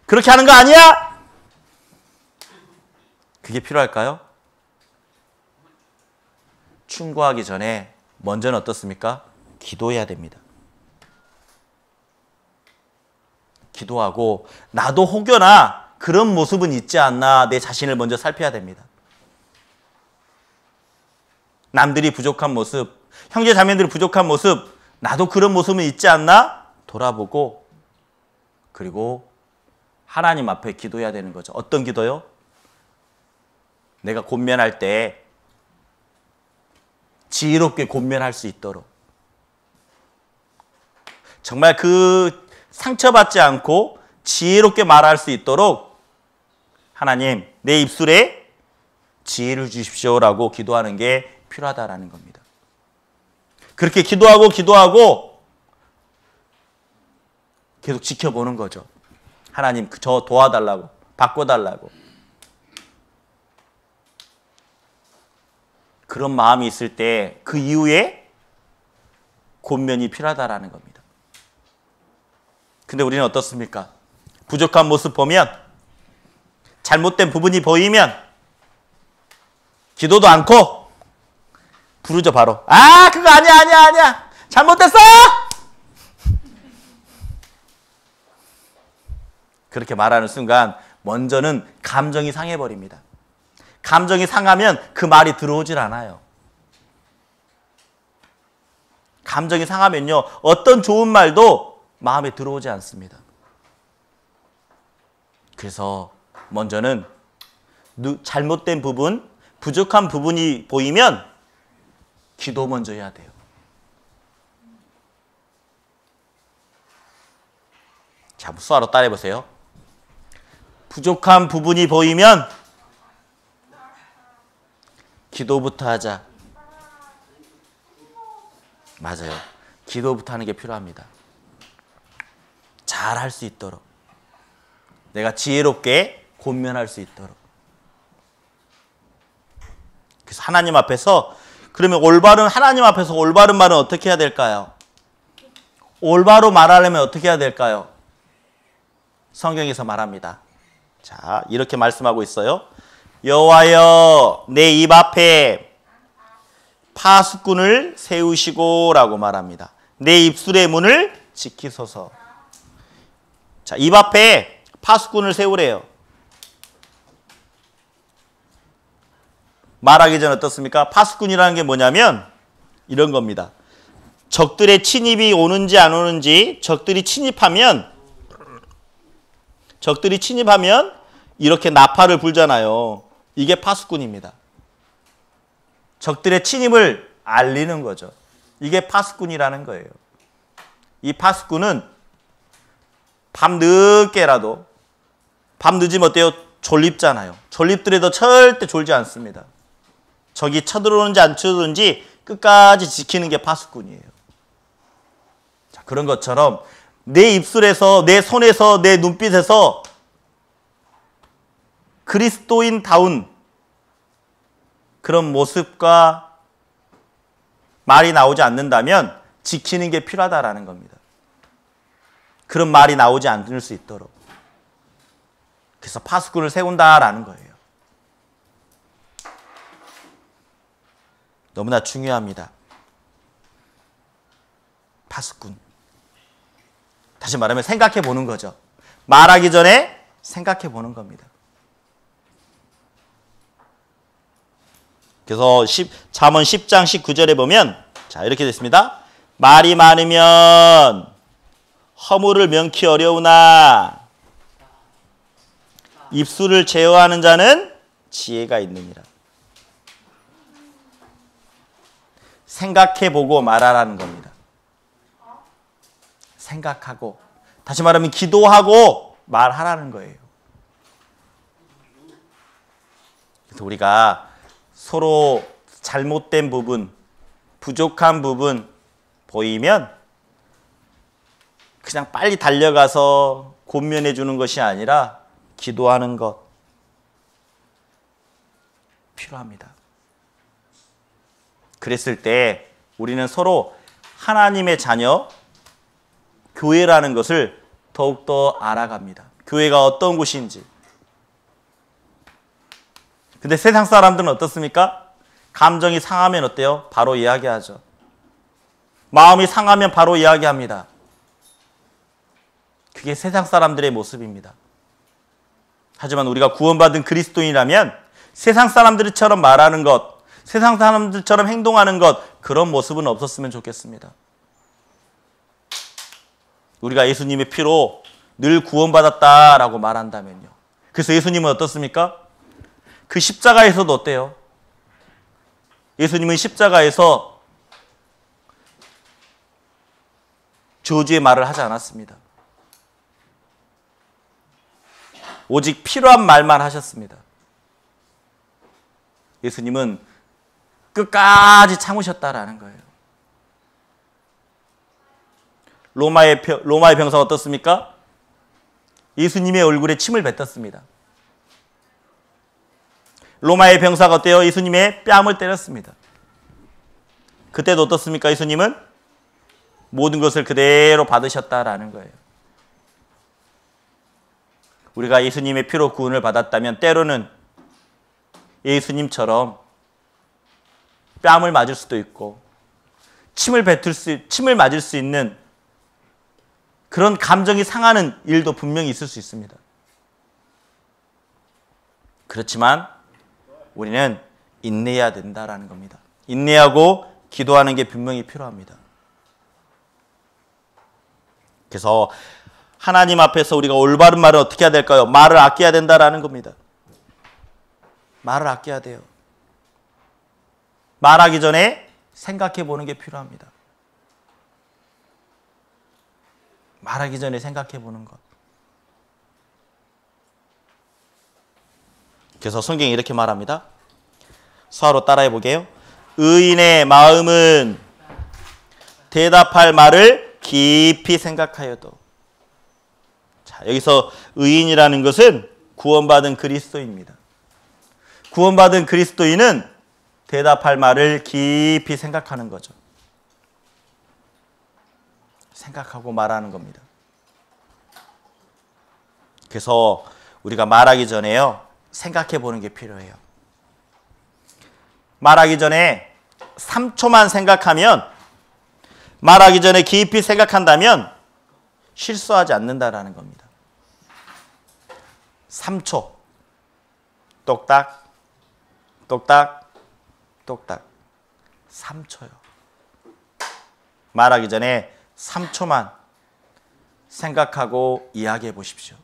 그렇게 하는 거 아니야? 그게 필요할까요? 충고하기 전에 먼저는 어떻습니까? 기도해야 됩니다. 기도하고 나도 혹여나 그런 모습은 있지 않나 내 자신을 먼저 살펴야 됩니다. 남들이 부족한 모습, 형제 자매들이 부족한 모습, 나도 그런 모습은 있지 않나 돌아보고 그리고 하나님 앞에 기도해야 되는 거죠. 어떤 기도요? 내가 권면할 때 지혜롭게 권면할 수 있도록 정말 그 상처받지 않고 지혜롭게 말할 수 있도록 하나님 내 입술에 지혜를 주십시오라고 기도하는 게 필요하다라는 겁니다. 그렇게 기도하고 계속 지켜보는 거죠. 하나님 저 도와달라고 바꿔달라고 그런 마음이 있을 때 그 이후에 권면이 필요하다라는 겁니다. 근데 우리는 어떻습니까? 부족한 모습 보면 잘못된 부분이 보이면 기도도 않고 부르죠 바로. 아 그거 아니야 잘못됐어! 그렇게 말하는 순간 먼저는 감정이 상해버립니다. 감정이 상하면 그 말이 들어오질 않아요. 감정이 상하면요 어떤 좋은 말도 마음에 들어오지 않습니다. 그래서 먼저는 잘못된 부분, 부족한 부분이 보이면 기도 먼저 해야 돼요. 자, 수화로 따라해 보세요. 부족한 부분이 보이면 기도부터 하자. 맞아요. 기도부터 하는 게 필요합니다. 잘 할 수 있도록. 내가 지혜롭게 권면할 수 있도록. 그래서 하나님 앞에서 그러면 하나님 앞에서 올바른 말은 어떻게 해야 될까요? 올바로 말하려면 어떻게 해야 될까요? 성경에서 말합니다. 자, 이렇게 말씀하고 있어요. 여호와여 내 입 앞에 파수꾼을 세우시고라고 말합니다. 내 입술의 문을 지키소서. 자, 입 앞에 파수꾼을 세우래요. 말하기 전에 어떻습니까? 파수꾼이라는 게 뭐냐면 이런 겁니다. 적들의 침입이 오는지 안 오는지 적들이 침입하면 이렇게 나팔을 불잖아요. 이게 파수꾼입니다. 적들의 침입을 알리는 거죠. 이게 파수꾼이라는 거예요. 이 파수꾼은 밤 늦게라도 밤 늦으면 어때요? 졸립잖아요. 졸립더라도 절대 졸지 않습니다. 적이 쳐들어오는지 안 쳐들어오는지 끝까지 지키는 게 파수꾼이에요. 자, 그런 것처럼 내 입술에서 내 손에서 내 눈빛에서 그리스도인다운 그런 모습과 말이 나오지 않는다면 지키는 게 필요하다라는 겁니다. 그런 말이 나오지 않을 수 있도록. 그래서 파수꾼을 세운다라는 거예요. 너무나 중요합니다. 파수꾼. 다시 말하면 생각해 보는 거죠. 말하기 전에 생각해 보는 겁니다. 그래서 잠언 10장 19절에 보면 자 이렇게 됐습니다. 말이 많으면 허물을 명키 어려우나 입술을 제어하는 자는 지혜가 있느니라. 생각해보고 말하라는 겁니다. 생각하고 다시 말하면 기도하고 말하라는 거예요. 그래서 우리가 서로 잘못된 부분, 부족한 부분 보이면 그냥 빨리 달려가서 권면해 주는 것이 아니라 기도하는 것 필요합니다. 그랬을 때 우리는 서로 하나님의 자녀, 교회라는 것을 더욱더 알아갑니다. 교회가 어떤 곳인지. 근데 세상 사람들은 어떻습니까? 감정이 상하면 어때요? 바로 이야기하죠. 마음이 상하면 바로 이야기합니다. 그게 세상 사람들의 모습입니다. 하지만 우리가 구원받은 그리스도인이라면 세상 사람들처럼 말하는 것, 세상 사람들처럼 행동하는 것, 그런 모습은 없었으면 좋겠습니다. 우리가 예수님의 피로 늘 구원받았다라고 말한다면요. 그래서 예수님은 어떻습니까? 그 십자가에서도 어때요? 예수님은 십자가에서 저주의 말을 하지 않았습니다. 오직 필요한 말만 하셨습니다. 예수님은 끝까지 참으셨다라는 거예요. 로마의 병사가 어떻습니까? 예수님의 얼굴에 침을 뱉었습니다. 로마의 병사가 어때요? 예수님의 뺨을 때렸습니다. 그때도 어떻습니까? 예수님은 모든 것을 그대로 받으셨다라는 거예요. 우리가 예수님의 피로 구원을 받았다면 때로는 예수님처럼 뺨을 맞을 수도 있고 침을 맞을 수 있는 그런 감정이 상하는 일도 분명히 있을 수 있습니다. 그렇지만 우리는 인내해야 된다라는 겁니다. 인내하고 기도하는 게 분명히 필요합니다. 그래서 하나님 앞에서 우리가 올바른 말을 어떻게 해야 될까요? 말을 아껴야 된다라는 겁니다. 말을 아껴야 돼요. 말하기 전에 생각해 보는 게 필요합니다. 말하기 전에 생각해 보는 것. 그래서 성경이 이렇게 말합니다. 서로 따라해 보게요. 의인의 마음은 대답할 말을 깊이 생각하여도. 자, 여기서 의인이라는 것은 구원받은 그리스도인입니다. 구원받은 그리스도인은 대답할 말을 깊이 생각하는 거죠. 생각하고 말하는 겁니다. 그래서 우리가 말하기 전에요. 생각해 보는 게 필요해요. 말하기 전에 3초만 생각하면, 말하기 전에 깊이 생각한다면 실수하지 않는다라는 겁니다. 3초. 똑딱, 똑딱, 똑딱. 3초요. 말하기 전에 3초만 생각하고 이야기해 보십시오.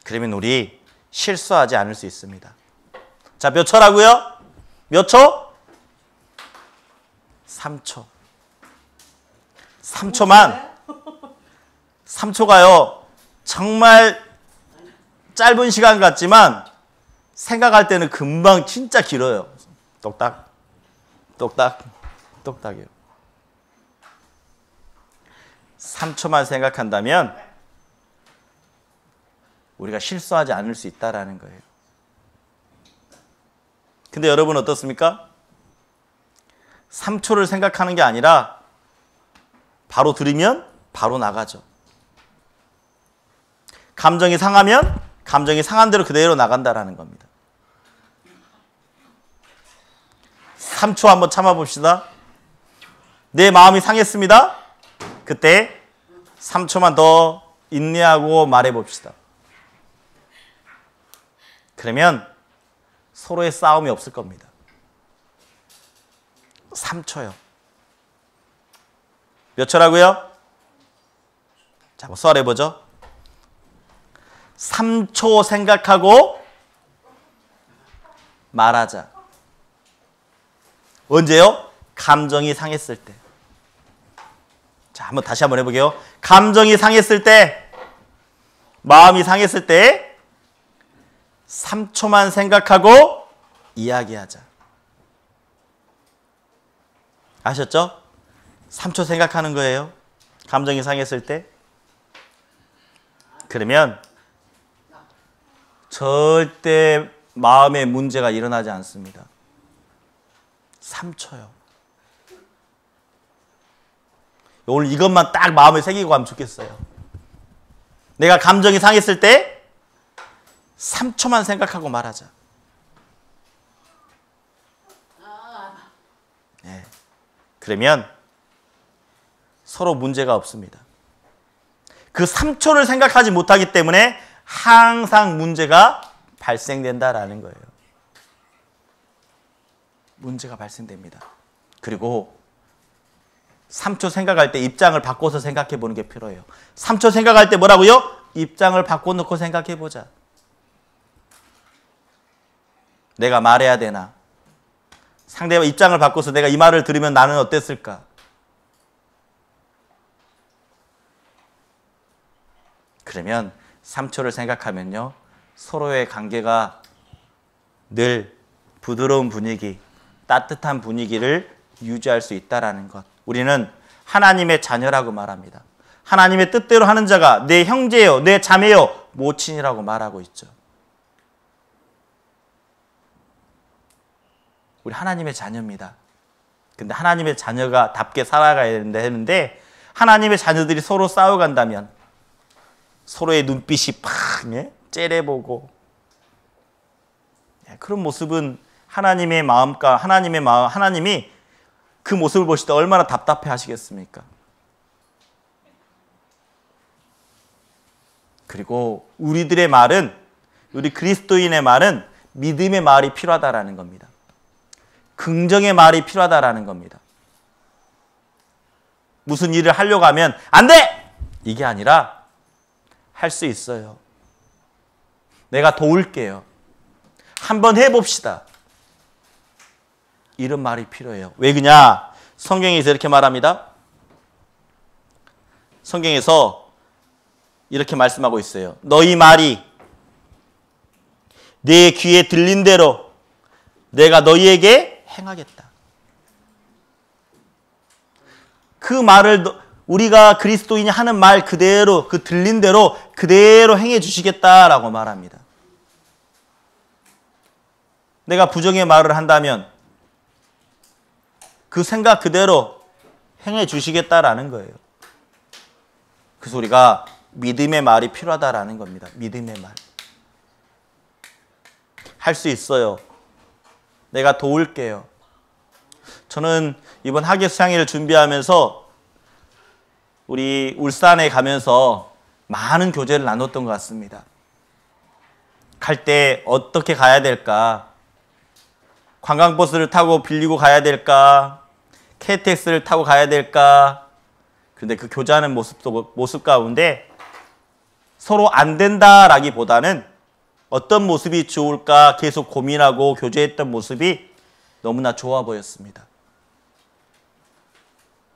그러면 우리 실수하지 않을 수 있습니다. 자, 몇 초라고요? 몇 초? 3초. 3초가요. 정말 짧은 시간 같지만 생각할 때는 금방 진짜 길어요. 똑딱, 똑딱, 똑딱이요. 3초만 생각한다면 우리가 실수하지 않을 수 있다라는 거예요. 근데 여러분 어떻습니까? 3초를 생각하는 게 아니라 바로 들으면 바로 나가죠. 감정이 상하면 감정이 상한 대로 그대로 나간다라는 겁니다. 3초 한번 참아봅시다. 내 마음이 상했습니다. 그때 3초만 더 인내하고 말해봅시다. 그러면 서로의 싸움이 없을 겁니다. 3초요. 몇 초라고요? 자, 한번 수월해보죠. 3초 생각하고 말하자. 언제요? 감정이 상했을 때. 자, 다시 한번 해볼게요. 감정이 상했을 때, 마음이 상했을 때 3초만 생각하고 이야기하자. 아셨죠? 3초 생각하는 거예요. 감정이 상했을 때. 그러면 절대 마음에 문제가 일어나지 않습니다. 3초요. 오늘 이것만 딱 마음에 새기고 가면 좋겠어요. 내가 감정이 상했을 때 3초만 생각하고 말하자. 네. 그러면 서로 문제가 없습니다. 그 3초를 생각하지 못하기 때문에 항상 문제가 발생된다라는 거예요. 문제가 발생됩니다. 그리고 3초 생각할 때 입장을 바꿔서 생각해 보는 게 필요해요. 3초 생각할 때 뭐라고요? 입장을 바꿔놓고 생각해 보자. 내가 말해야 되나? 상대방 입장을 바꿔서 내가 이 말을 들으면 나는 어땠을까? 그러면 3초를 생각하면요. 서로의 관계가 늘 부드러운 분위기, 따뜻한 분위기를 유지할 수 있다는 것. 우리는 하나님의 자녀라고 말합니다. 하나님의 뜻대로 하는 자가 내 형제요, 내 자매요, 모친이라고 말하고 있죠. 우리 하나님의 자녀입니다. 근데 하나님의 자녀가 답게 살아가야 되는데 하나님의 자녀들이 서로 싸워간다면 서로의 눈빛이 팍 째려보고 그런 모습은 하나님의 마음과 하나님이 그 모습을 보실 때 얼마나 답답해 하시겠습니까? 그리고 우리들의 말은, 우리 그리스도인의 말은 믿음의 말이 필요하다라는 겁니다. 긍정의 말이 필요하다라는 겁니다. 무슨 일을 하려고 하면 안 돼! 이게 아니라 할 수 있어요. 내가 도울게요. 한번 해봅시다. 이런 말이 필요해요. 왜 그냐? 성경에서 이렇게 말합니다. 성경에서 이렇게 말씀하고 있어요. 너희 말이 내 귀에 들린 대로 내가 너희에게 행하겠다. 그 말을 우리가 그리스도인이 하는 말 그대로, 그 들린 대로 그대로 행해 주시겠다라고 말합니다. 내가 부정의 말을 한다면 그 생각 그대로 행해 주시겠다라는 거예요. 그래서 우리가 믿음의 말이 필요하다라는 겁니다. 믿음의 말. 할 수 있어요. 내가 도울게요. 저는 이번 학예 수양회를 준비하면서 우리 울산에 가면서 많은 교제를 나눴던 것 같습니다. 갈 때 어떻게 가야 될까? 관광버스를 타고 빌리고 가야 될까? KTX를 타고 가야 될까? 그런데 그 교제하는 모습 가운데 서로 안 된다라기보다는 어떤 모습이 좋을까 계속 고민하고 교제했던 모습이 너무나 좋아 보였습니다.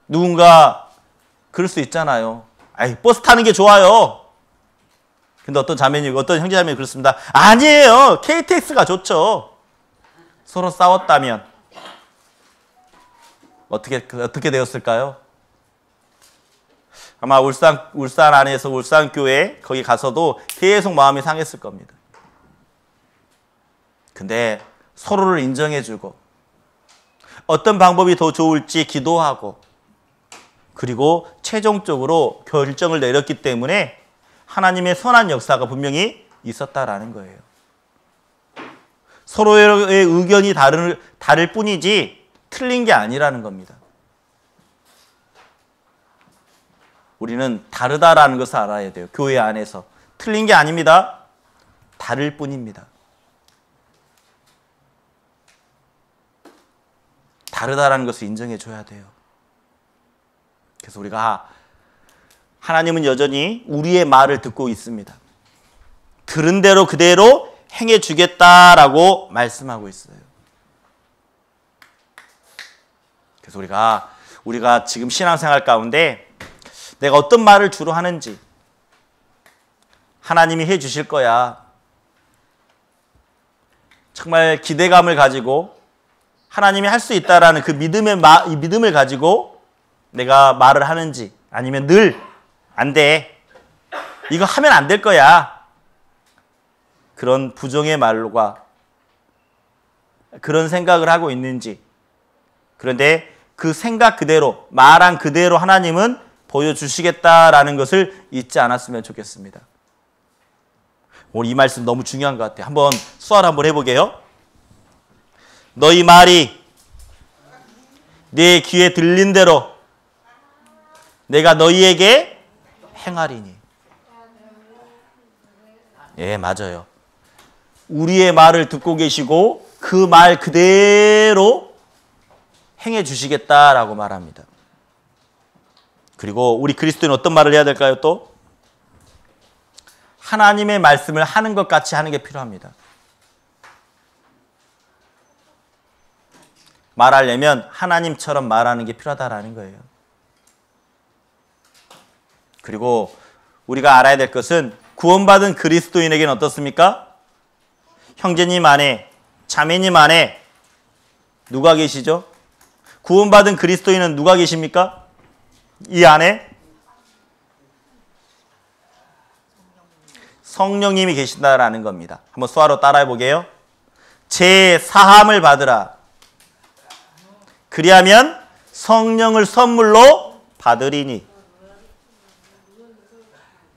누군가 그럴 수 있잖아요. 아이, 버스 타는 게 좋아요. 근데 어떤 형제자매님 그렇습니다. 아니에요. KTX가 좋죠. 서로 싸웠다면 어떻게 되었을까요? 아마 울산 안에서 울산교회 거기 가서도 계속 마음이 상했을 겁니다. 근데 서로를 인정해주고 어떤 방법이 더 좋을지 기도하고 그리고 최종적으로 결정을 내렸기 때문에 하나님의 선한 역사가 분명히 있었다라는 거예요. 서로의 의견이 다를 뿐이지 틀린 게 아니라는 겁니다. 우리는 다르다라는 것을 알아야 돼요. 교회 안에서. 틀린 게 아닙니다. 다를 뿐입니다. 다르다라는 것을 인정해 줘야 돼요. 그래서 우리가 하나님은 여전히 우리의 말을 듣고 있습니다. 들은 대로 그대로 행해 주겠다라고 말씀하고 있어요. 그래서 우리가 지금 신앙생활 가운데 내가 어떤 말을 주로 하는지 하나님이 해 주실 거야. 정말 기대감을 가지고 하나님이 할 수 있다라는 그 믿음을 가지고 내가 말을 하는지 아니면 늘 안 돼. 이거 하면 안 될 거야. 그런 부정의 말과 그런 생각을 하고 있는지. 그런데 그 생각 그대로 말한 그대로 하나님은 보여주시겠다라는 것을 잊지 않았으면 좋겠습니다. 오늘 이 말씀 너무 중요한 것 같아요. 한번 수화를 한번 해보게요. 너희 말이 내 귀에 들린 대로 내가 너희에게 행하리니. 예, 맞아요. 우리의 말을 듣고 계시고 그 말 그대로 행해 주시겠다라고 말합니다. 그리고 우리 그리스도인은 어떤 말을 해야 될까요? 또 하나님의 말씀을 하는 것 같이 하는 게 필요합니다. 말하려면 하나님처럼 말하는 게 필요하다라는 거예요. 그리고 우리가 알아야 될 것은 구원받은 그리스도인에게는 어떻습니까? 형제님 안에, 자매님 안에 누가 계시죠? 구원받은 그리스도인은 누가 계십니까? 이 안에 성령님이 계신다라는 겁니다. 한번 수화로 따라해 보게요. 제 사함을 받으라. 그리하면 성령을 선물로 받으리니.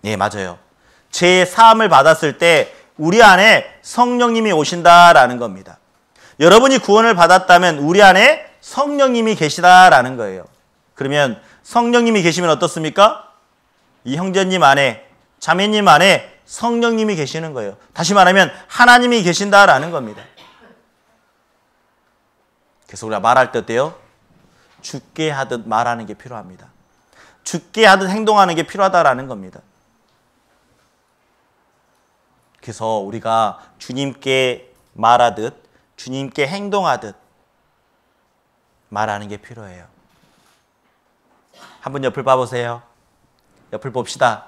네, 맞아요. 제 사함을 받았을 때 우리 안에 성령님이 오신다라는 겁니다. 여러분이 구원을 받았다면 우리 안에 성령님이 계시다라는 거예요. 그러면 성령님이 계시면 어떻습니까? 이 형제님 안에, 자매님 안에 성령님이 계시는 거예요. 다시 말하면 하나님이 계신다라는 겁니다. 그래서 우리가 말할 때 어때요? 죽게 하듯 말하는 게 필요합니다. 죽게 하듯 행동하는 게 필요하다라는 겁니다. 그래서 우리가 주님께 말하듯 주님께 행동하듯 말하는 게 필요해요. 한번 옆을 봐보세요. 옆을 봅시다.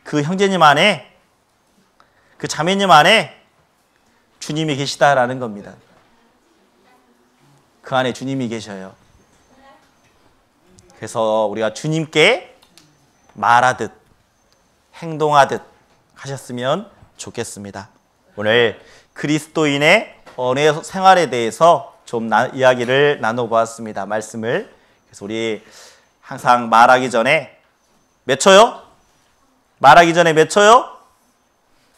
그 형제님 안에, 그 자매님 안에 주님이 계시다라는 겁니다. 그 안에 주님이 계셔요. 그래서 우리가 주님께 말하듯 행동하듯 하셨으면 좋겠습니다. 오늘 그리스도인의 언어 생활에 대해서 좀 이야기를 나눠보았습니다. 말씀을. 그래서 우리 항상 말하기 전에 몇 초요? 말하기 전에 몇 초요?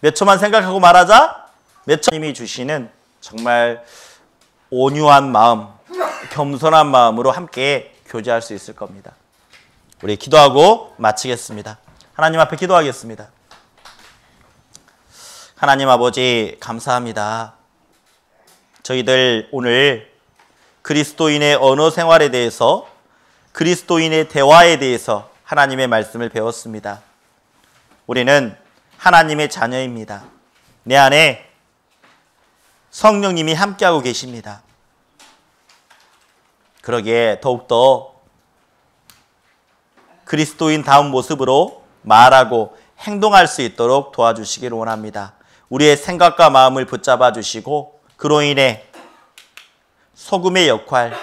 몇 초만 생각하고 말하자? 몇 초? 님이 주시는 정말 온유한 마음, 겸손한 마음으로 함께 교제할 수 있을 겁니다. 우리 기도하고 마치겠습니다. 하나님 앞에 기도하겠습니다. 하나님 아버지 감사합니다. 저희들 오늘 그리스도인의 언어 생활에 대해서, 그리스도인의 대화에 대해서 하나님의 말씀을 배웠습니다. 우리는 하나님의 자녀입니다. 내 안에 성령님이 함께하고 계십니다. 그러기에 더욱더 그리스도인다운 모습으로 말하고 행동할 수 있도록 도와주시기를 원합니다. 우리의 생각과 마음을 붙잡아 주시고 그로 인해 소금의 역할,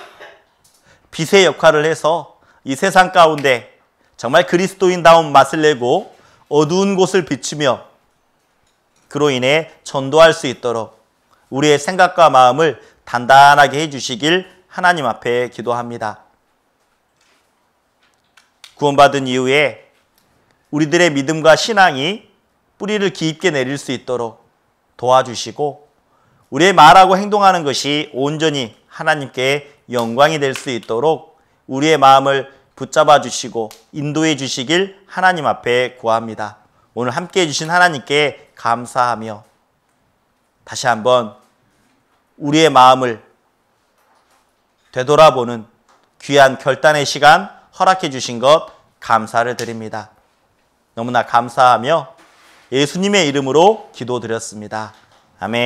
빛의 역할을 해서 이 세상 가운데 정말 그리스도인다운 맛을 내고 어두운 곳을 비추며 그로 인해 전도할 수 있도록 우리의 생각과 마음을 단단하게 해주시길 하나님 앞에 기도합니다. 구원받은 이후에 우리들의 믿음과 신앙이 뿌리를 깊게 내릴 수 있도록 도와주시고 우리의 말하고 행동하는 것이 온전히 하나님께 영광이 될 수 있도록 우리의 마음을 붙잡아 주시고 인도해 주시길 하나님 앞에 구합니다. 오늘 함께해 주신 하나님께 감사하며 다시 한번 우리의 마음을 되돌아보는 귀한 결단의 시간 허락해 주신 것 감사를 드립니다. 너무나 감사하며 예수님의 이름으로 기도드렸습니다. 아멘.